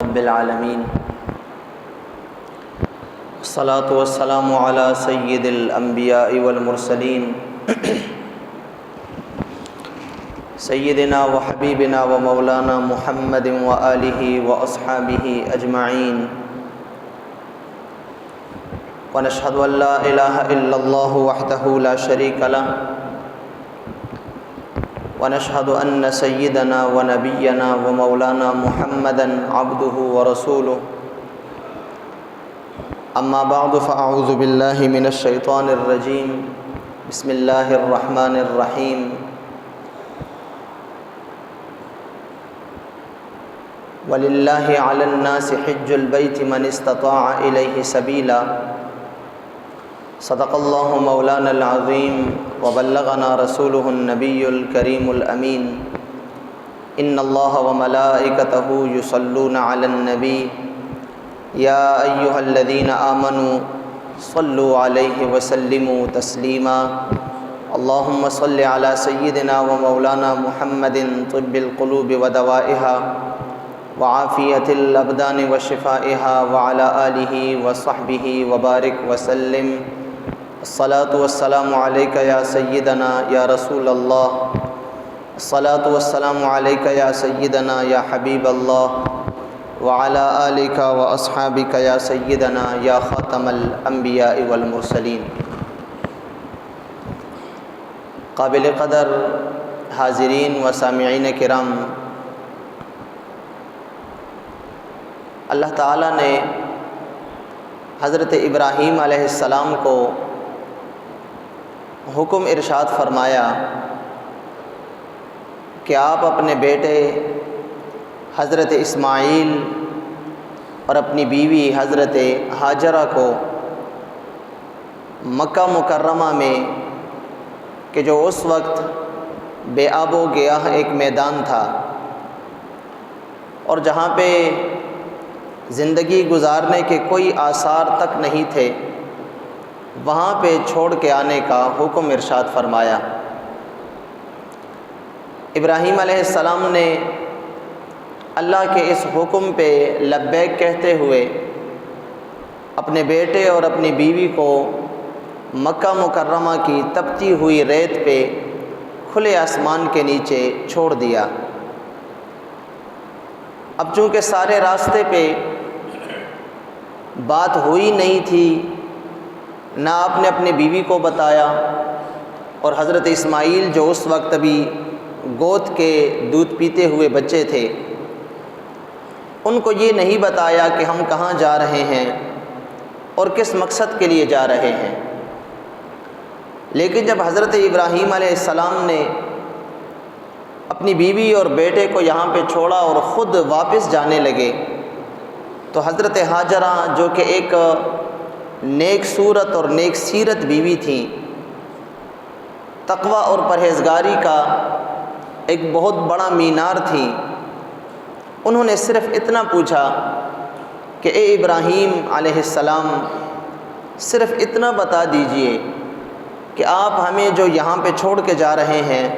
رب العالمین الصلاۃ والسلام علی سید الانبیاء والمرسلین سیدنا و حبیبنا و مولانا محمد و آلہ و اصحابہ اجمعین ونشہد ان لا الہ الا اللہ وحدہ لا شریک لہ ونشهد أن سيدنا ونبينا ومولانا محمدا عبده ورسوله أما بعد فأعوذ بالله من الشيطان الرجيم بسم الله الرحمن الرحيم ولله على الناس حج البيت من استطاع إليه سبيلا صدق اللہ مولانا العظیم وبلغنا رسولہ النبی الکریم الامین ان اللہ وملائکتہ یصلون علی النبی یا ایہا الذین آمنوا صلوا علیہ وسلموا تسلیما اللہم صل علی سیدنا ومولانا محمد طب القلوب ودوائها وعافیت الابدان وشفائها وعلی آلہ وصحبہ وبارک وسلم الصلاۃ والسلام علیک یا سیدنا یا رسول اللہ الصلاۃ والسلام علیک یا سیدنا یا حبیب اللہ وعلی آلک و اصحابک یا سیدنا یا خاتم الانبیاء والمرسلین۔ قابل قدر حاضرین و سامعین کرام، اللہ تعالیٰ نے حضرت ابراہیم علیہ السلام کو حکم ارشاد فرمایا کہ آپ اپنے بیٹے حضرت اسماعیل اور اپنی بیوی حضرت ہاجرہ کو مکہ مکرمہ میں، کہ جو اس وقت بے آب و گیاہ ایک میدان تھا اور جہاں پہ زندگی گزارنے کے کوئی آثار تک نہیں تھے، وہاں پہ چھوڑ کے آنے کا حکم ارشاد فرمایا۔ ابراہیم علیہ السلام نے اللہ کے اس حکم پہ لبیک کہتے ہوئے اپنے بیٹے اور اپنی بیوی کو مکہ مکرمہ کی تپتی ہوئی ریت پہ کھلے آسمان کے نیچے چھوڑ دیا۔ اب چونکہ سارے راستے پہ بات ہوئی نہیں تھی، نہ آپ نے اپنی بیوی کو بتایا، اور حضرت اسماعیل جو اس وقت ابھی گود کے دودھ پیتے ہوئے بچے تھے، ان کو یہ نہیں بتایا کہ ہم کہاں جا رہے ہیں اور کس مقصد کے لیے جا رہے ہیں۔ لیکن جب حضرت ابراہیم علیہ السلام نے اپنی بیوی اور بیٹے کو یہاں پہ چھوڑا اور خود واپس جانے لگے، تو حضرت ہاجرہ جو کہ ایک نیک صورت اور نیک سیرت بیوی تھیں، تقوی اور پرہیزگاری کا ایک بہت بڑا مینار تھیں، انہوں نے صرف اتنا پوچھا کہ اے ابراہیم علیہ السلام، صرف اتنا بتا دیجئے کہ آپ ہمیں جو یہاں پہ چھوڑ کے جا رہے ہیں،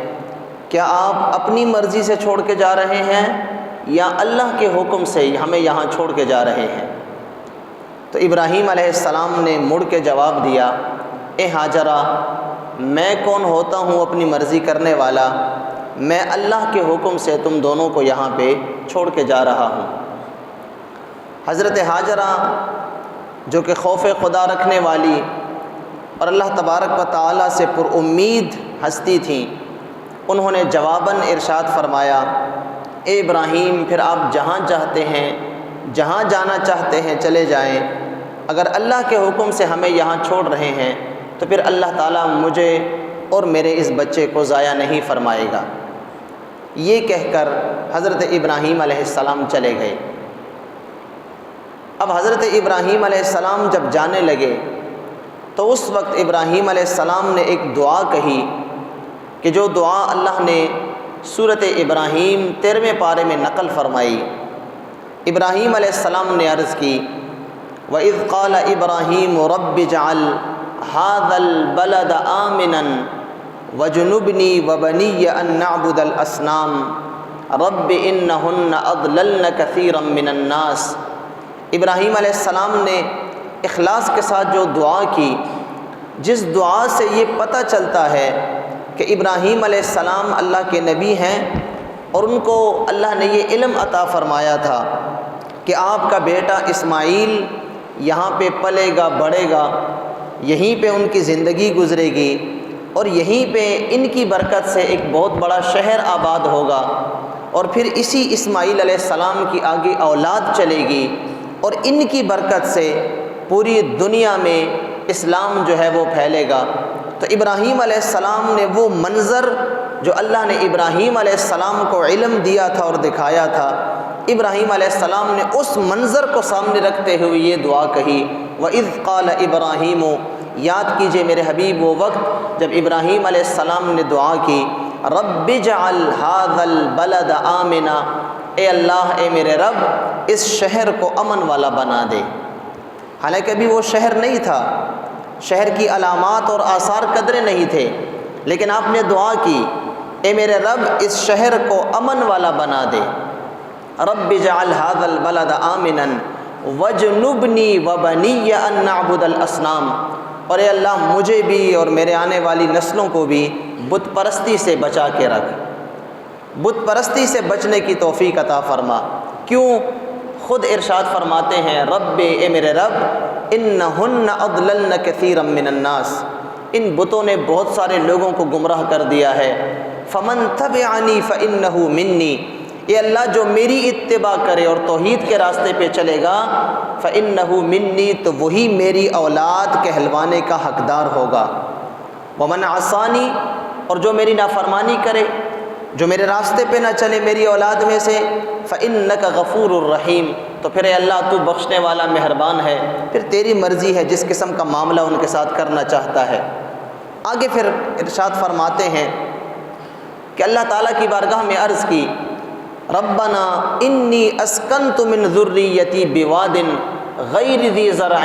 کیا آپ اپنی مرضی سے چھوڑ کے جا رہے ہیں یا اللہ کے حکم سے ہمیں یہاں چھوڑ کے جا رہے ہیں؟ تو ابراہیم علیہ السلام نے مڑ کے جواب دیا، اے ہاجرہ، میں کون ہوتا ہوں اپنی مرضی کرنے والا؟ میں اللہ کے حکم سے تم دونوں کو یہاں پہ چھوڑ کے جا رہا ہوں۔ حضرت ہاجرہ جو کہ خوف خدا رکھنے والی اور اللہ تبارک و تعالیٰ سے پر امید ہستی تھیں، انہوں نے جواباً ارشاد فرمایا، اے ابراہیم، پھر آپ جہاں چاہتے ہیں، جہاں جانا چاہتے ہیں چلے جائیں، اگر اللہ کے حکم سے ہمیں یہاں چھوڑ رہے ہیں تو پھر اللہ تعالیٰ مجھے اور میرے اس بچے کو ضائع نہیں فرمائے گا۔ یہ کہہ کر حضرت ابراہیم علیہ السلام چلے گئے۔ اب حضرت ابراہیم علیہ السلام جب جانے لگے تو اس وقت ابراہیم علیہ السلام نے ایک دعا کہی کہ جو دعا اللہ نے سورۃ ابراہیم 13ویں پارے میں نقل فرمائی۔ ابراہیم علیہ السلام نے عرض کی، وَإِذْ قَالَ إِبْرَاهِيمُ رَبِّ اجْعَلْ هَذَا الْبَلَدَ آمِنًا وَجُنُبْنِي وَبَنِيَّ أَن نَّعْبُدَ الْأَصْنَامَ رب انہن اضللن کثیرا من الناس۔ ابراہیم علیہ السلام نے اخلاص کے ساتھ جو دعا کی، جس دعا سے یہ پتہ چلتا ہے کہ ابراہیم علیہ السلام اللہ کے نبی ہیں، اور ان کو اللہ نے یہ علم عطا فرمایا تھا کہ آپ کا بیٹا اسماعیل یہاں پہ پلے گا، بڑھے گا، یہیں پہ ان کی زندگی گزرے گی، اور یہیں پہ ان کی برکت سے ایک بہت بڑا شہر آباد ہوگا، اور پھر اسی اسماعیل علیہ السلام کی آگے اولاد چلے گی، اور ان کی برکت سے پوری دنیا میں اسلام جو ہے وہ پھیلے گا۔ تو ابراہیم علیہ السلام نے وہ منظر جو اللہ نے ابراہیم علیہ السلام کو علم دیا تھا اور دکھایا تھا، ابراہیم علیہ السلام نے اس منظر کو سامنے رکھتے ہوئے یہ دعا کہی، وَإِذْ قَالَ إِبْرَاهِيمُ، یاد کیجئے میرے حبیب وہ وقت جب ابراہیم علیہ السلام نے دعا کی، رَبِّ اجْعَلْ هَذَا الْبَلَدَ آمِنًا، اے اللہ، اے میرے رب، اس شہر کو امن والا بنا دے۔ حالانکہ ابھی وہ شہر نہیں تھا، شہر کی علامات اور آثار قدرے نہیں تھے، لیکن آپ نے دعا کی، اے میرے رب، اس شہر کو امن والا بنا دے۔ رب اجعل هذا البلد آمنا واجنبنی وبنی ان نعبد الاصنام، اور اے اللہ مجھے بھی اور میرے آنے والی نسلوں کو بھی بت پرستی سے بچا کے رکھ، بت پرستی سے بچنے کی توفیق عطا فرما۔ کیوں؟ خود ارشاد فرماتے ہیں، رب، اے میرے رب، انہن اضللن کثیرا من الناس، ان بتوں نے بہت سارے لوگوں کو گمراہ کر دیا ہے۔ فمن تبعنی فانہ منی، اے اللہ جو میری اتباع کرے اور توحید کے راستے پہ چلے گا، فانہ منی، تو وہی میری اولاد کہلوانے کا حقدار ہوگا۔ ومن عصانی، اور جو میری نافرمانی کرے، جو میرے راستے پہ نہ چلے میری اولاد میں سے، فإنک غفور الرحیم، تو پھر اے اللہ تو بخشنے والا مہربان ہے، پھر تیری مرضی ہے جس قسم کا معاملہ ان کے ساتھ کرنا چاہتا ہے۔ آگے پھر ارشاد فرماتے ہیں کہ اللہ تعالیٰ کی بارگاہ میں عرض کی، ربنا انی اسکنت من ذریتی بواد غیر ذی زرع،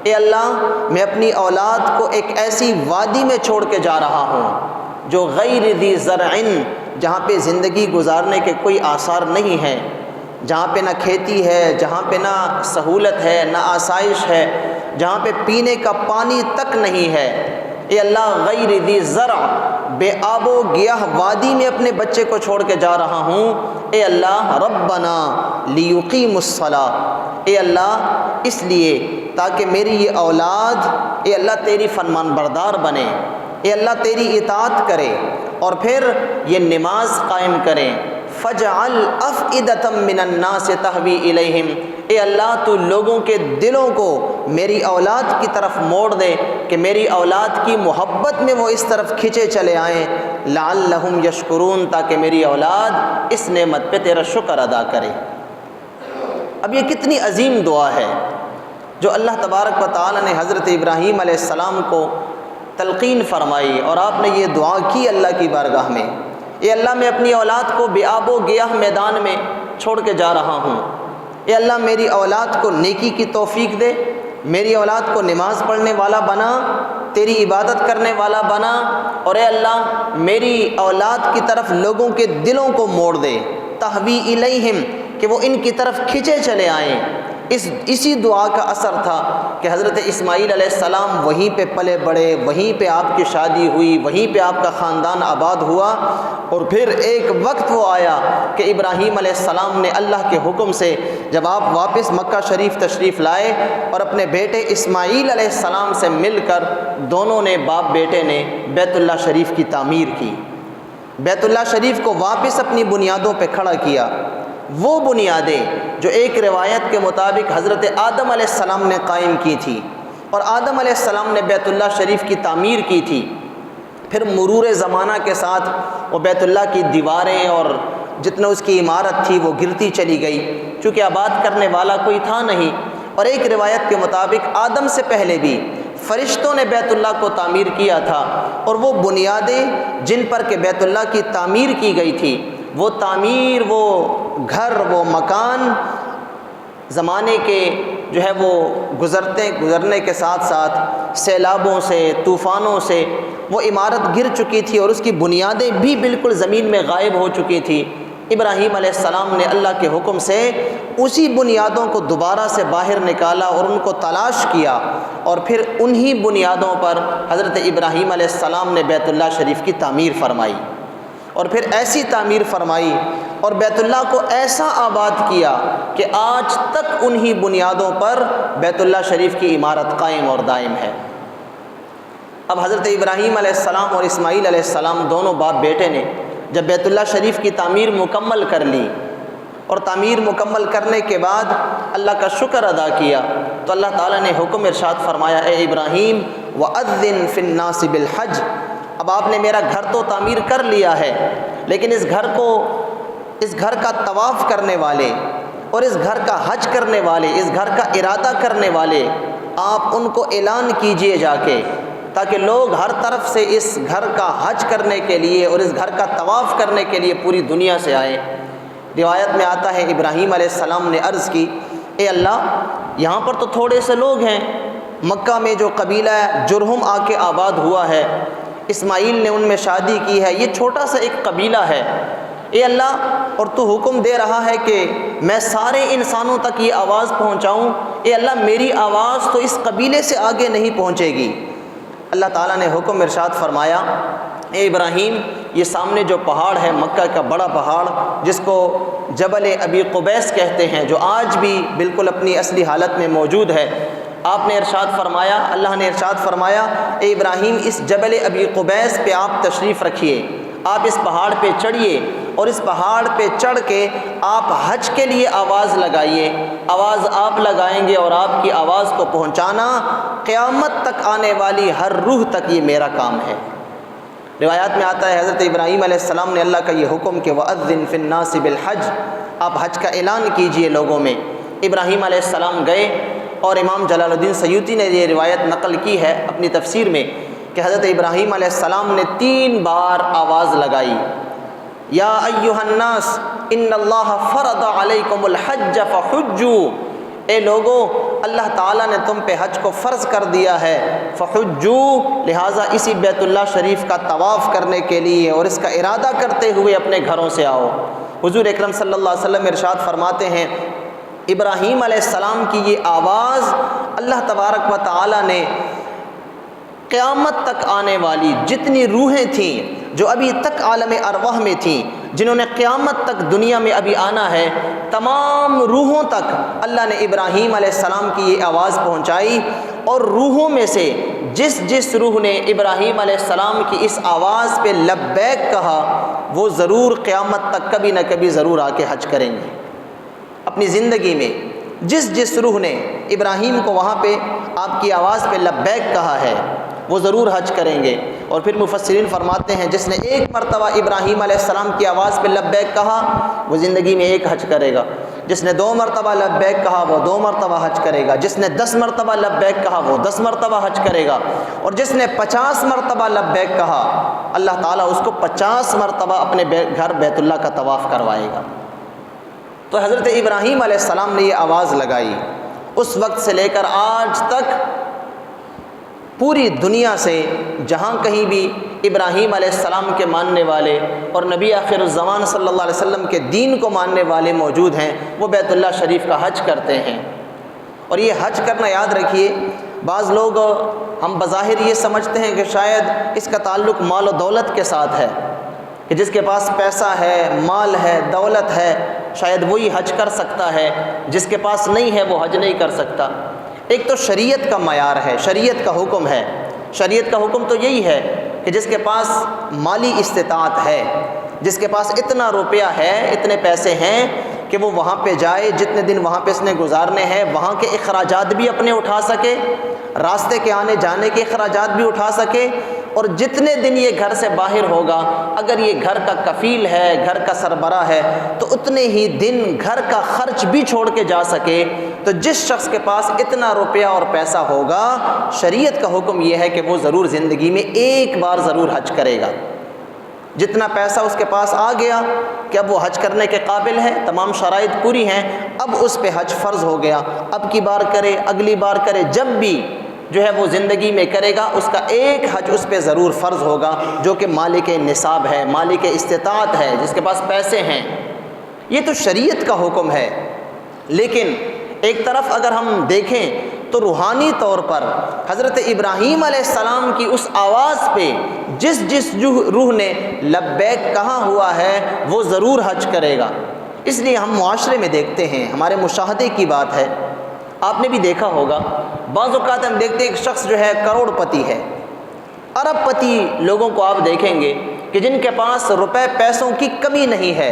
اے اللہ میں اپنی اولاد کو ایک ایسی وادی میں چھوڑ کے جا رہا ہوں جو غیر ذی زرع، جہاں پہ زندگی گزارنے کے کوئی آثار نہیں ہیں، جہاں پہ نہ کھیتی ہے، جہاں پہ نہ سہولت ہے، نہ آسائش ہے، جہاں پہ پینے کا پانی تک نہیں ہے۔ اے اللہ غیر ذی زرع، بے آب و گیاہ وادی میں اپنے بچے کو چھوڑ کے جا رہا ہوں۔ اے اللہ ربنا لیقیموا الصلاۃ، اے اللہ اس لیے تاکہ میری یہ اولاد، اے اللہ تیری فرمان بردار بنے، اے اللہ تیری اطاعت کرے، اور پھر یہ نماز قائم کریں۔ فَجْعَلْ أَفْئِدَةً مِّنَ النَّاسِ تَهْوِي إِلَيْهِمْ، اے اللہ تو لوگوں کے دلوں کو میری اولاد کی طرف موڑ دے کہ میری اولاد کی محبت میں وہ اس طرف کھنچے چلے آئیں، لَعَلَّهُمْ يَشْكُرُونَ، تاکہ میری اولاد اس نعمت پہ تیرا شکر ادا کرے۔ اب یہ کتنی عظیم دعا ہے جو اللہ تبارک و تعالی نے حضرت ابراہیم علیہ السلام کو تلقین فرمائی، اور آپ نے یہ دعا کی اللہ کی بارگاہ میں، اے اللہ میں اپنی اولاد کو بے آب و گیاہ میدان میں چھوڑ کے جا رہا ہوں، اے اللہ میری اولاد کو نیکی کی توفیق دے، میری اولاد کو نماز پڑھنے والا بنا، تیری عبادت کرنے والا بنا، اور اے اللہ میری اولاد کی طرف لوگوں کے دلوں کو موڑ دے، تہوی الیہم، کہ وہ ان کی طرف کھنچے چلے آئیں۔ اسی دعا کا اثر تھا کہ حضرت اسماعیل علیہ السلام وہیں پہ پلے بڑھے، وہیں پہ آپ کی شادی ہوئی، وہیں پہ آپ کا خاندان آباد ہوا، اور پھر ایک وقت وہ آیا کہ ابراہیم علیہ السلام نے اللہ کے حکم سے جب آپ واپس مکہ شریف تشریف لائے اور اپنے بیٹے اسماعیل علیہ السلام سے مل کر دونوں نے باپ بیٹے نے بیت اللہ شریف کی تعمیر کی، بیت اللہ شریف کو واپس اپنی بنیادوں پہ کھڑا کیا۔ وہ بنیادیں جو ایک روایت کے مطابق حضرت آدم علیہ السلام نے قائم کی تھی، اور آدم علیہ السلام نے بیت اللہ شریف کی تعمیر کی تھی، پھر مرور زمانہ کے ساتھ وہ بیت اللہ کی دیواریں اور جتنا اس کی عمارت تھی وہ گرتی چلی گئی، چونکہ آباد کرنے والا کوئی تھا نہیں۔ اور ایک روایت کے مطابق آدم سے پہلے بھی فرشتوں نے بیت اللہ کو تعمیر کیا تھا، اور وہ بنیادیں جن پر کہ بیت اللہ کی تعمیر کی گئی تھی، وہ تعمیر، وہ گھر، وہ مکان زمانے کے جو ہے وہ گزرنے کے ساتھ ساتھ سیلابوں سے، طوفانوں سے وہ عمارت گر چکی تھی، اور اس کی بنیادیں بھی بالکل زمین میں غائب ہو چکی تھی، ابراہیم علیہ السلام نے اللہ کے حکم سے اسی بنیادوں کو دوبارہ سے باہر نکالا اور ان کو تلاش کیا، اور پھر انہی بنیادوں پر حضرت ابراہیم علیہ السلام نے بیت اللہ شریف کی تعمیر فرمائی، اور پھر ایسی تعمیر فرمائی اور بیت اللہ کو ایسا آباد کیا کہ آج تک انہی بنیادوں پر بیت اللہ شریف کی عمارت قائم اور دائم ہے۔ اب حضرت ابراہیم علیہ السلام اور اسماعیل علیہ السلام دونوں باپ بیٹے نے جب بیت اللہ شریف کی تعمیر مکمل کر لی اور تعمیر مکمل کرنے کے بعد اللہ کا شکر ادا کیا، تو اللہ تعالیٰ نے حکم ارشاد فرمایا، اے ابراہیم وَأَذِّن فِي النَّاسِ بِالْحَجِّ، اب آپ نے میرا گھر تو تعمیر کر لیا ہے، لیکن اس گھر کا طواف کرنے والے اور اس گھر کا حج کرنے والے، اس گھر کا ارادہ کرنے والے، آپ ان کو اعلان کیجئے جا کے، تاکہ لوگ ہر طرف سے اس گھر کا حج کرنے کے لیے اور اس گھر کا طواف کرنے کے لیے پوری دنیا سے آئیں۔ روایت میں آتا ہے ابراہیم علیہ السلام نے عرض کی، اے اللہ، یہاں پر تو تھوڑے سے لوگ ہیں، مکہ میں جو قبیلہ جرہم آ کے آباد ہوا ہے، اسماعیل نے ان میں شادی کی ہے، یہ چھوٹا سا ایک قبیلہ ہے، اے اللہ، اور تو حکم دے رہا ہے کہ میں سارے انسانوں تک یہ آواز پہنچاؤں، اے اللہ میری آواز تو اس قبیلے سے آگے نہیں پہنچے گی۔ اللہ تعالیٰ نے حکم ارشاد فرمایا، اے ابراہیم، یہ سامنے جو پہاڑ ہے، مکہ کا بڑا پہاڑ جس کو جبل ابی قبیس کہتے ہیں، جو آج بھی بالکل اپنی اصلی حالت میں موجود ہے، آپ نے ارشاد فرمایا، اللہ نے ارشاد فرمایا، اے ابراہیم، اس جبل ابی قبیس پہ آپ تشریف رکھیے، آپ اس پہاڑ پہ چڑھیے اور اس پہاڑ پہ چڑھ کے آپ حج کے لیے آواز لگائیے، آواز آپ لگائیں گے اور آپ کی آواز کو پہنچانا قیامت تک آنے والی ہر روح تک یہ میرا کام ہے۔ روایات میں آتا ہے حضرت ابراہیم علیہ السلام نے اللہ کا یہ حکم کہ وَأَذِّن فِي النَّاسِ بِالْحَجِّ، آپ حج کا اعلان کیجئے لوگوں میں۔ ابراہیم علیہ السلام گئے، اور امام جلال الدین سیوطی نے یہ روایت نقل کی ہے اپنی تفسیر میں کہ حضرت ابراہیم علیہ السلام نے 3 بار آواز لگائی، یا ایھا الناس ان اللہ فرض علیکم الحج فحجوا، اے لوگو، اللہ تعالیٰ نے تم پہ حج کو فرض کر دیا ہے، فحجوا، لہٰذا اسی بیت اللہ شریف کا طواف کرنے کے لیے اور اس کا ارادہ کرتے ہوئے اپنے گھروں سے آؤ۔ حضور اکرم صلی اللہ علیہ وسلم ارشاد فرماتے ہیں، ابراہیم علیہ السلام کی یہ آواز اللہ تبارک و تعالیٰ نے قیامت تک آنے والی جتنی روحیں تھیں جو ابھی تک عالم ارواح میں تھیں، جنہوں نے قیامت تک دنیا میں ابھی آنا ہے، تمام روحوں تک اللہ نے ابراہیم علیہ السلام کی یہ آواز پہنچائی، اور روحوں میں سے جس روح نے ابراہیم علیہ السلام کی اس آواز پہ لبیک کہا، وہ ضرور قیامت تک کبھی نہ کبھی ضرور آ کے حج کریں گے۔ اپنی زندگی میں جس روح نے ابراہیم کو وہاں پہ آپ کی آواز پہ لبیک کہا ہے، وہ ضرور حج کریں گے۔ اور پھر مفسرین فرماتے ہیں، جس نے 1 مرتبہ ابراہیم علیہ السلام کی آواز پہ لبیک کہا، وہ زندگی میں 1 حج کرے گا۔ جس نے 2 مرتبہ لبیک کہا، وہ 2 مرتبہ حج کرے گا۔ جس نے 10 مرتبہ لبیک کہا، وہ 10 مرتبہ حج کرے گا۔ اور جس نے 50 مرتبہ لبیک کہا، اللہ تعالیٰ اس کو 50 مرتبہ اپنے گھر بیت اللہ کا طواف کروائے گا۔ تو حضرت ابراہیم علیہ السلام نے یہ آواز لگائی، اس وقت سے لے کر آج تک پوری دنیا سے جہاں کہیں بھی ابراہیم علیہ السلام کے ماننے والے اور نبی آخر الزمان صلی اللہ علیہ وسلم کے دین کو ماننے والے موجود ہیں، وہ بیت اللہ شریف کا حج کرتے ہیں۔ اور یہ حج کرنا یاد رکھیے، بعض لوگ ہم بظاہر یہ سمجھتے ہیں کہ شاید اس کا تعلق مال و دولت کے ساتھ ہے، کہ جس کے پاس پیسہ ہے، مال ہے، دولت ہے، شاید وہی حج کر سکتا ہے، جس کے پاس نہیں ہے وہ حج نہیں کر سکتا۔ ایک تو شریعت کا معیار ہے، شریعت کا حکم ہے، شریعت کا حکم تو یہی ہے کہ جس کے پاس مالی استطاعت ہے، جس کے پاس اتنا روپیہ ہے، اتنے پیسے ہیں کہ وہ وہاں پہ جائے، جتنے دن وہاں پہ اس نے گزارنے ہیں، وہاں کے اخراجات بھی اپنے اٹھا سکے، راستے کے آنے جانے کے اخراجات بھی اٹھا سکے، اور جتنے دن یہ گھر سے باہر ہوگا، اگر یہ گھر کا کفیل ہے، گھر کا سربراہ ہے، تو اتنے ہی دن گھر کا خرچ بھی چھوڑ کے جا سکے۔ تو جس شخص کے پاس اتنا روپیہ اور پیسہ ہوگا، شریعت کا حکم یہ ہے کہ وہ ضرور زندگی میں 1 بار ضرور حج کرے گا۔ جتنا پیسہ اس کے پاس آ گیا کہ اب وہ حج کرنے کے قابل ہے، تمام شرائط پوری ہیں، اب اس پہ حج فرض ہو گیا، اب کی بار کرے، اگلی بار کرے، جب بھی جو ہے وہ زندگی میں کرے گا، اس کا 1 حج اس پہ ضرور فرض ہوگا، جو کہ مالک نصاب ہے، مالک استطاعت ہے، جس کے پاس پیسے ہیں۔ یہ تو شریعت کا حکم ہے، لیکن ایک طرف اگر ہم دیکھیں تو روحانی طور پر حضرت ابراہیم علیہ السلام کی اس آواز پہ جس روح نے لبیک کہا ہوا ہے وہ ضرور حج کرے گا۔ اس لیے ہم معاشرے میں دیکھتے ہیں، ہمارے مشاہدے کی بات ہے، آپ نے بھی دیکھا ہوگا، بعض اوقات ہم دیکھتے ہیں ایک شخص جو ہے کروڑ پتی ہے، ارب پتی لوگوں کو آپ دیکھیں گے کہ جن کے پاس روپے پیسوں کی کمی نہیں ہے،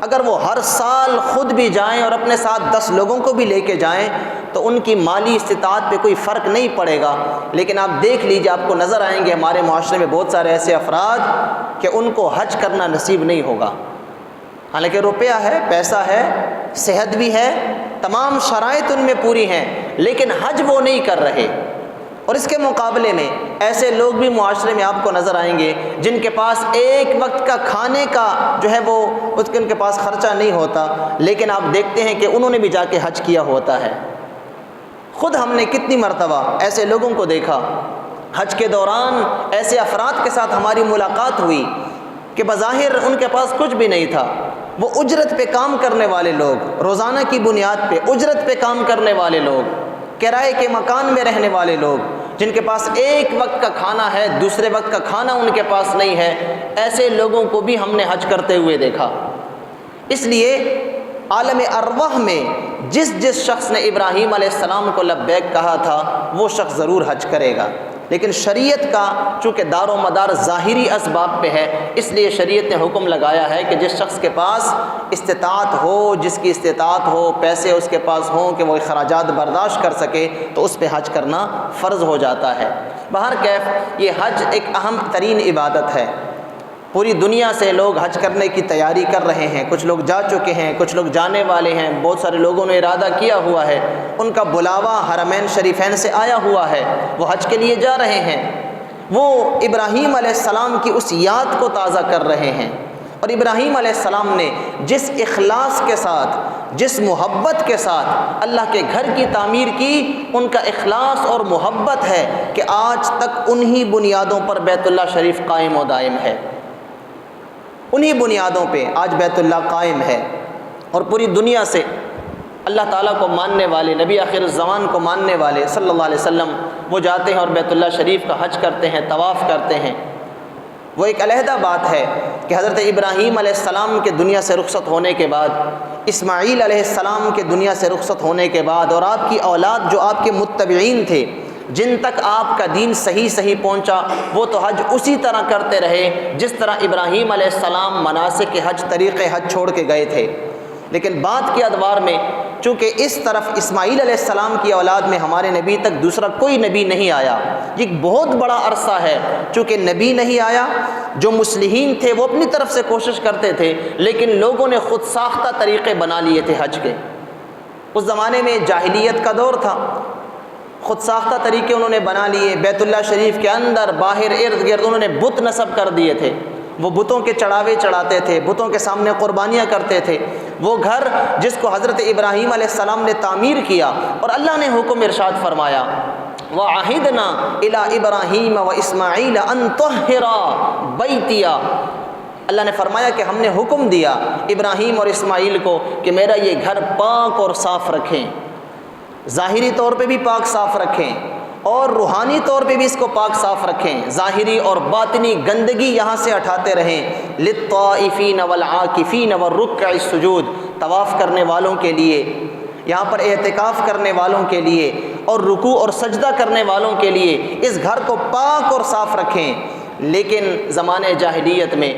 اگر وہ ہر سال خود بھی جائیں اور اپنے ساتھ 10 لوگوں کو بھی لے کے جائیں تو ان کی مالی استطاعت پہ کوئی فرق نہیں پڑے گا۔ لیکن آپ دیکھ لیجئے، آپ کو نظر آئیں گے ہمارے معاشرے میں بہت سارے ایسے افراد کہ ان کو حج کرنا نصیب نہیں ہوگا، حالانکہ روپیہ ہے، پیسہ ہے، صحت بھی ہے، تمام شرائط ان میں پوری ہیں، لیکن حج وہ نہیں کر رہے۔ اور اس کے مقابلے میں ایسے لوگ بھی معاشرے میں آپ کو نظر آئیں گے جن کے پاس ایک وقت کا کھانے کا جو ہے وہ ان کے پاس خرچہ نہیں ہوتا، لیکن آپ دیکھتے ہیں کہ انہوں نے بھی جا کے حج کیا ہوتا ہے۔ خود ہم نے کتنی مرتبہ ایسے لوگوں کو دیکھا، حج کے دوران ایسے افراد کے ساتھ ہماری ملاقات ہوئی کہ بظاہر ان کے پاس کچھ بھی نہیں تھا، وہ اجرت پہ کام کرنے والے لوگ، روزانہ کی بنیاد پہ اجرت پہ کام کرنے والے لوگ، کرائے کے مکان میں رہنے والے لوگ، جن کے پاس ایک وقت کا کھانا ہے، دوسرے وقت کا کھانا ان کے پاس نہیں ہے، ایسے لوگوں کو بھی ہم نے حج کرتے ہوئے دیکھا۔ اس لیے عالم ارواح میں جس شخص نے ابراہیم علیہ السلام کو لبیک کہا تھا وہ شخص ضرور حج کرے گا، لیکن شریعت کا چونکہ دار و مدار ظاہری اسباب پہ ہے، اس لیے شریعت نے حکم لگایا ہے کہ جس شخص کے پاس استطاعت ہو، جس کی استطاعت ہو، پیسے اس کے پاس ہوں کہ وہ اخراجات برداشت کر سکے تو اس پہ حج کرنا فرض ہو جاتا ہے۔ بہرکیف یہ حج ایک اہم ترین عبادت ہے، پوری دنیا سے لوگ حج کرنے کی تیاری کر رہے ہیں، کچھ لوگ جا چکے ہیں، کچھ لوگ جانے والے ہیں، بہت سارے لوگوں نے ارادہ کیا ہوا ہے، ان کا بلاوا حرمین شریفین سے آیا ہوا ہے، وہ حج کے لیے جا رہے ہیں، وہ ابراہیم علیہ السلام کی اس یاد کو تازہ کر رہے ہیں۔ اور ابراہیم علیہ السلام نے جس اخلاص کے ساتھ، جس محبت کے ساتھ اللہ کے گھر کی تعمیر کی، ان کا اخلاص اور محبت ہے کہ آج تک انہی بنیادوں پر بیت اللہ شریف قائم و دائم ہے، انہی بنیادوں پہ آج بیت اللہ قائم ہے۔ اور پوری دنیا سے اللہ تعالیٰ کو ماننے والے، نبی آخر الزمان کو ماننے والے صلی اللہ علیہ وسلم وہ جاتے ہیں اور بیت اللہ شریف کا حج کرتے ہیں، طواف کرتے ہیں۔ وہ ایک علیحدہ بات ہے کہ حضرت ابراہیم علیہ السلام کے دنیا سے رخصت ہونے کے بعد، اسماعیل علیہ السلام کے دنیا سے رخصت ہونے کے بعد، اور آپ کی اولاد جو آپ کے متبعین تھے، جن تک آپ کا دین صحیح پہنچا، وہ تو حج اسی طرح کرتے رہے جس طرح ابراہیم علیہ السلام مناسک حج، طریقے حج چھوڑ کے گئے تھے۔ لیکن بعد کے ادوار میں چونکہ اس طرف اسماعیل علیہ السلام کی اولاد میں ہمارے نبی تک دوسرا کوئی نبی نہیں آیا، یہ ایک بہت بڑا عرصہ ہے، چونکہ نبی نہیں آیا، جو مصلحین تھے وہ اپنی طرف سے کوشش کرتے تھے، لیکن لوگوں نے خود ساختہ طریقے بنا لیے تھے حج کے۔ اس زمانے میں جاہلیت کا دور تھا، خود ساختہ طریقے انہوں نے بنا لیے، بیت اللہ شریف کے اندر باہر ارد گرد انہوں نے بت نصب کر دیے تھے، وہ بتوں کے چڑھاوے چڑھاتے تھے، بتوں کے سامنے قربانیاں کرتے تھے۔ وہ گھر جس کو حضرت ابراہیم علیہ السلام نے تعمیر کیا، اور اللہ نے حکم ارشاد فرمایا، وَعَهِدْنَا إِلَىٰ إِبْرَاهِيمَ وَإِسْمَاعِيلَ أَن طَهِّرَا بَيْتِيَ، اللہ نے فرمایا کہ ہم نے حکم دیا ابراہیم اور اسماعیل کو کہ میرا یہ گھر پاک اور صاف رکھیں، ظاہری طور پہ بھی پاک صاف رکھیں اور روحانی طور پہ بھی اس کو پاک صاف رکھیں، ظاہری اور باطنی گندگی یہاں سے ہٹاتے رہیں۔ للطائفین والعاکفین والرکع السجود، طواف کرنے والوں کے لیے، یہاں پر اعتکاف کرنے والوں کے لیے اور رکوع اور سجدہ کرنے والوں کے لیے اس گھر کو پاک اور صاف رکھیں۔ لیکن زمانے جاہلیت میں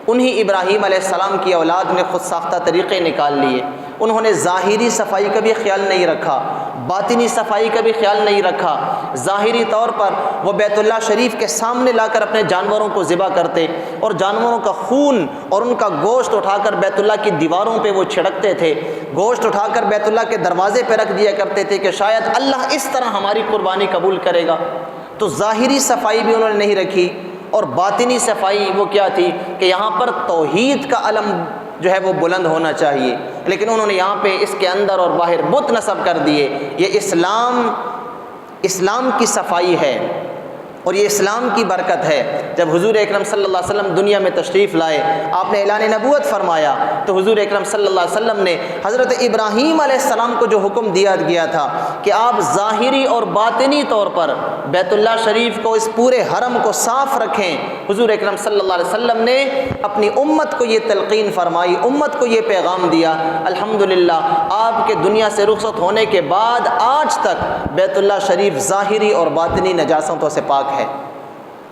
انہی ابراہیم علیہ السلام کی اولاد نے خود ساختہ طریقے نکال لیے، انہوں نے ظاہری صفائی کا بھی خیال نہیں رکھا، باطنی صفائی کا بھی خیال نہیں رکھا۔ ظاہری طور پر وہ بیت اللہ شریف کے سامنے لا کر اپنے جانوروں کو ذبح کرتے اور جانوروں کا خون اور ان کا گوشت اٹھا کر بیت اللہ کی دیواروں پہ وہ چھڑکتے تھے، گوشت اٹھا کر بیت اللہ کے دروازے پہ رکھ دیا کرتے تھے کہ شاید اللہ اس طرح ہماری قربانی قبول کرے گا۔ تو ظاہری صفائی بھی انہوں نے نہیں رکھی، اور باطنی صفائی وہ کیا تھی کہ یہاں پر توحید کا علم جو ہے وہ بلند ہونا چاہیے، لیکن انہوں نے یہاں پہ اس کے اندر اور باہر بت نصب کر دیے۔ یہ اسلام کی صفائی ہے، اور یہ اسلام کی برکت ہے۔ جب حضور اکرم صلی اللہ علیہ وسلم دنیا میں تشریف لائے، آپ نے اعلان نبوت فرمایا، تو حضور اکرم صلی اللہ علیہ وسلم نے حضرت ابراہیم علیہ السلام کو جو حکم دیا گیا تھا کہ آپ ظاہری اور باطنی طور پر بیت اللہ شریف کو، اس پورے حرم کو صاف رکھیں، حضور اکرم صلی اللہ علیہ وسلم نے اپنی امت کو یہ تلقین فرمائی، امت کو یہ پیغام دیا۔ الحمدللہ آپ کے دنیا سے رخصت ہونے کے بعد آج تک بیت اللہ شریف ظاہری اور باطنی نجاستوں سے پاک ہے،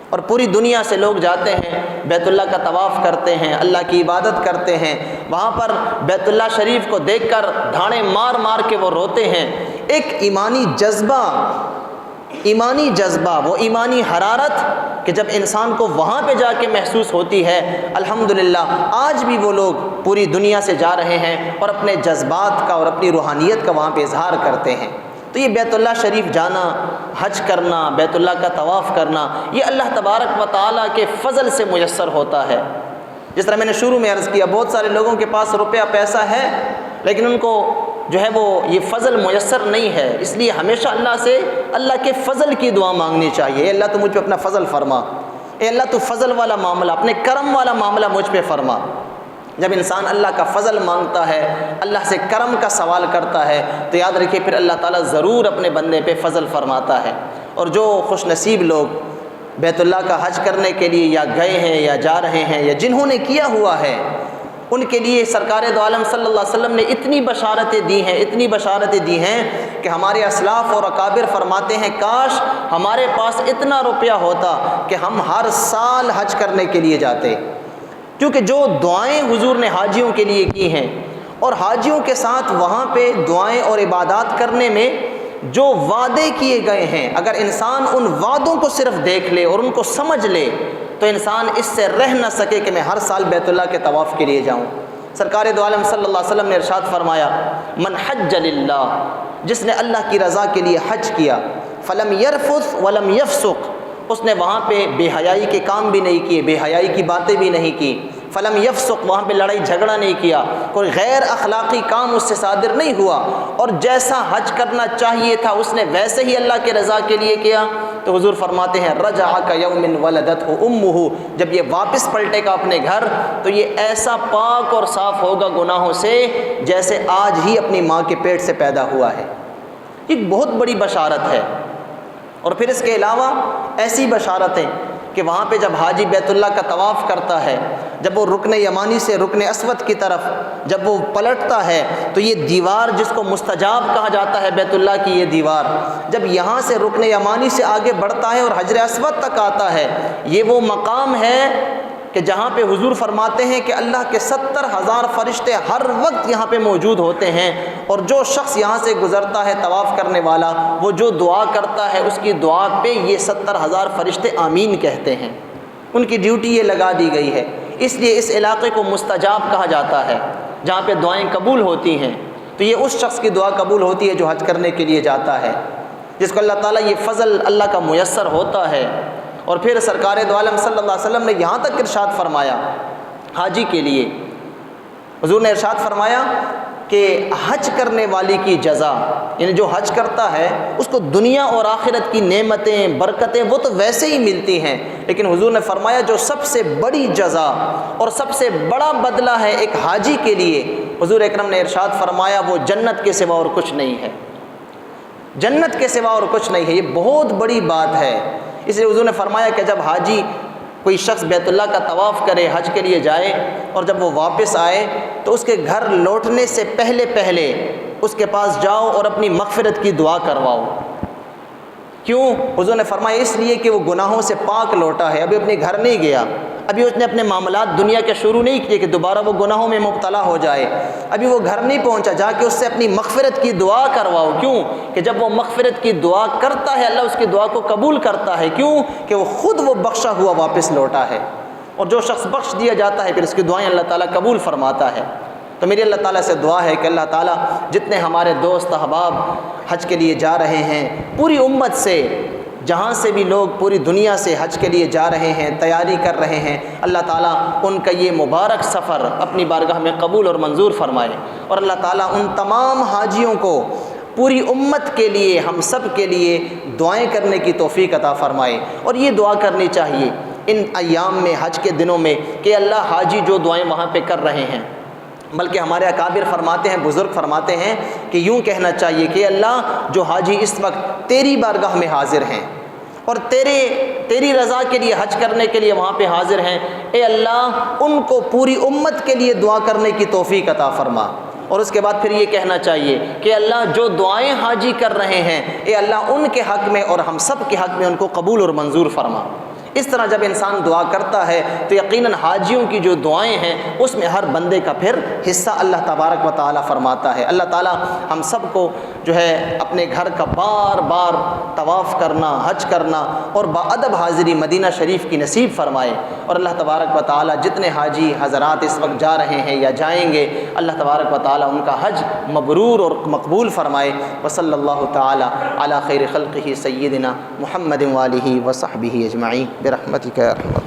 اور پوری دنیا سے لوگ جاتے ہیں، بیت اللہ کا طواف کرتے ہیں، اللہ کی عبادت کرتے ہیں، وہاں پر بیت اللہ شریف کو دیکھ کر دھاڑے مار مار کے وہ روتے ہیں۔ ایک ایمانی جذبہ، وہ ایمانی حرارت کہ جب انسان کو وہاں پہ جا کے محسوس ہوتی ہے، الحمدللہ آج بھی وہ لوگ پوری دنیا سے جا رہے ہیں اور اپنے جذبات کا اور اپنی روحانیت کا وہاں پہ اظہار کرتے ہیں۔ تو یہ بیت اللہ شریف جانا، حج کرنا، بیت اللہ کا طواف کرنا، یہ اللہ تبارک و تعالیٰ کے فضل سے میسر ہوتا ہے۔ جس طرح میں نے شروع میں عرض کیا، بہت سارے لوگوں کے پاس روپیہ پیسہ ہے لیکن ان کو جو ہے وہ یہ فضل میسر نہیں ہے، اس لیے ہمیشہ اللہ سے اللہ کے فضل کی دعا مانگنی چاہیے۔ اے اللہ تو مجھ پہ اپنا فضل فرما، اے اللہ تو فضل والا معاملہ، اپنے کرم والا معاملہ مجھ پہ فرما۔ جب انسان اللہ کا فضل مانگتا ہے، اللہ سے کرم کا سوال کرتا ہے، تو یاد رکھیے پھر اللہ تعالیٰ ضرور اپنے بندے پہ فضل فرماتا ہے۔ اور جو خوش نصیب لوگ بیت اللہ کا حج کرنے کے لیے یا گئے ہیں یا جا رہے ہیں یا جنہوں نے کیا ہوا ہے، ان کے لیے سرکار دو عالم صلی اللہ علیہ وسلم نے اتنی بشارتیں دی ہیں کہ ہمارے اسلاف اور اکابر فرماتے ہیں کاش ہمارے پاس اتنا روپیہ ہوتا کہ ہم ہر سال حج کرنے کے لیے جاتے، کیونکہ جو دعائیں حضور نے حاجیوں کے لیے کی ہیں اور حاجیوں کے ساتھ وہاں پہ دعائیں اور عبادات کرنے میں جو وعدے کیے گئے ہیں، اگر انسان ان وعدوں کو صرف دیکھ لے اور ان کو سمجھ لے تو انسان اس سے رہ نہ سکے کہ میں ہر سال بیت اللہ کے طواف کے لیے جاؤں۔ سرکار دو عالم صلی اللہ علیہ وسلم نے ارشاد فرمایا، من حج للہ، جس نے اللہ کی رضا کے لیے حج کیا، فلم یرفث ولم یفسق، اس نے وہاں پہ بے حیائی کے کام بھی نہیں کیے، بے حیائی کی باتیں بھی نہیں کی، فلم یفسق، وہاں پہ لڑائی جھگڑا نہیں کیا، کوئی غیر اخلاقی کام اس سے صادر نہیں ہوا، اور جیسا حج کرنا چاہیے تھا اس نے ویسے ہی اللہ کے رضا کے لیے کیا، تو حضور فرماتے ہیں رجع کیوم ولدتہ امہ، جب یہ واپس پلٹے گا اپنے گھر تو یہ ایسا پاک اور صاف ہوگا گناہوں سے جیسے آج ہی اپنی ماں کے پیٹ سے پیدا ہوا ہے۔ یہ بہت بڑی بشارت ہے۔ اور پھر اس کے علاوہ ایسی بشارتیں کہ وہاں پہ جب حاجی بیت اللہ کا طواف کرتا ہے، جب وہ رکن یمانی سے رکن اسود کی طرف جب وہ پلٹتا ہے تو یہ دیوار جس کو مستجاب کہا جاتا ہے، بیت اللہ کی یہ دیوار، جب یہاں سے رکن یمانی سے آگے بڑھتا ہے اور حجر اسود تک آتا ہے، یہ وہ مقام ہے کہ جہاں پہ حضور فرماتے ہیں کہ اللہ کے 70,000 فرشتے ہر وقت یہاں پہ موجود ہوتے ہیں، اور جو شخص یہاں سے گزرتا ہے طواف کرنے والا، وہ جو دعا کرتا ہے اس کی دعا پہ یہ 70,000 فرشتے آمین کہتے ہیں، ان کی ڈیوٹی یہ لگا دی گئی ہے۔ اس لیے اس علاقے کو مستجاب کہا جاتا ہے، جہاں پہ دعائیں قبول ہوتی ہیں، تو یہ اس شخص کی دعا قبول ہوتی ہے جو حج کرنے کے لیے جاتا ہے، جس کو اللہ تعالیٰ یہ فضل اللہ کا میسر ہوتا ہے۔ اور پھر سرکار دو عالم صلی اللہ علیہ وسلم نے یہاں تک ارشاد فرمایا حاجی کے لیے، حضور نے ارشاد فرمایا کہ حج کرنے والی کی جزا، یعنی جو حج کرتا ہے اس کو دنیا اور آخرت کی نعمتیں برکتیں وہ تو ویسے ہی ملتی ہیں، لیکن حضور نے فرمایا جو سب سے بڑی جزا اور سب سے بڑا بدلہ ہے ایک حاجی کے لیے، حضور اکرم نے ارشاد فرمایا وہ جنت کے سوا اور کچھ نہیں ہے، جنت کے سوا اور کچھ نہیں ہے۔ یہ بہت بڑی بات ہے۔ اس لیے حضور نے فرمایا کہ جب حاجی کوئی شخص بیت اللہ کا طواف کرے، حج کے لیے جائے، اور جب وہ واپس آئے تو اس کے گھر لوٹنے سے پہلے اس کے پاس جاؤ اور اپنی مغفرت کی دعا کرواؤ۔ کیوں؟ حضور نے فرمایا اس لیے کہ وہ گناہوں سے پاک لوٹا ہے، ابھی اپنے گھر نہیں گیا، ابھی اس نے اپنے معاملات دنیا کے شروع نہیں کیے کہ دوبارہ وہ گناہوں میں مبتلا ہو جائے، ابھی وہ گھر نہیں پہنچا، جا کے اس سے اپنی مغفرت کی دعا کرواؤ۔ کیوں؟ کہ جب وہ مغفرت کی دعا کرتا ہے اللہ اس کی دعا کو قبول کرتا ہے۔ کیوں؟ کہ وہ خود وہ بخشا ہوا واپس لوٹا ہے، اور جو شخص بخش دیا جاتا ہے پھر اس کی دعائیں اللہ تعالیٰ قبول فرماتا ہے۔ تو میری اللہ تعالیٰ سے دعا ہے کہ اللہ تعالیٰ جتنے ہمارے دوست احباب حج کے لیے جا رہے ہیں، پوری امت سے، جہاں سے بھی لوگ پوری دنیا سے حج کے لیے جا رہے ہیں، تیاری کر رہے ہیں، اللہ تعالیٰ ان کا یہ مبارک سفر اپنی بارگاہ میں قبول اور منظور فرمائے، اور اللہ تعالیٰ ان تمام حاجیوں کو پوری امت کے لیے، ہم سب کے لیے دعائیں کرنے کی توفیق عطا فرمائے۔ اور یہ دعا کرنی چاہیے ان ایام میں، حج کے دنوں میں، کہ اللہ حاجی جو دعائیں وہاں پہ کر رہے ہیں، بلکہ ہمارے اکابر فرماتے ہیں، بزرگ فرماتے ہیں کہ یوں کہنا چاہیے کہ اللہ جو حاجی اس وقت تیری بارگاہ میں حاضر ہیں اور تیری رضا کے لیے حج کرنے کے لیے وہاں پہ حاضر ہیں، اے اللہ ان کو پوری امت کے لیے دعا کرنے کی توفیق عطا فرما۔ اور اس کے بعد پھر یہ کہنا چاہیے کہ اللہ جو دعائیں حاجی کر رہے ہیں، اے اللہ ان کے حق میں اور ہم سب کے حق میں ان کو قبول اور منظور فرما۔ اس طرح جب انسان دعا کرتا ہے تو یقیناً حاجیوں کی جو دعائیں ہیں اس میں ہر بندے کا پھر حصہ اللہ تبارک و تعالی فرماتا ہے۔ اللہ تعالی ہم سب کو جو ہے اپنے گھر کا بار بار طواف کرنا، حج کرنا اور باادب حاضری مدینہ شریف کی نصیب فرمائے، اور اللہ تبارک و تعالی جتنے حاجی حضرات اس وقت جا رہے ہیں یا جائیں گے، اللہ تبارک و تعالی ان کا حج مبرور اور مقبول فرمائے۔ وصلی اللہ تعالی علی خیر خلقہ سیدنا محمد وآلہ وصحبہ اجمعین برحمتک یا ارحم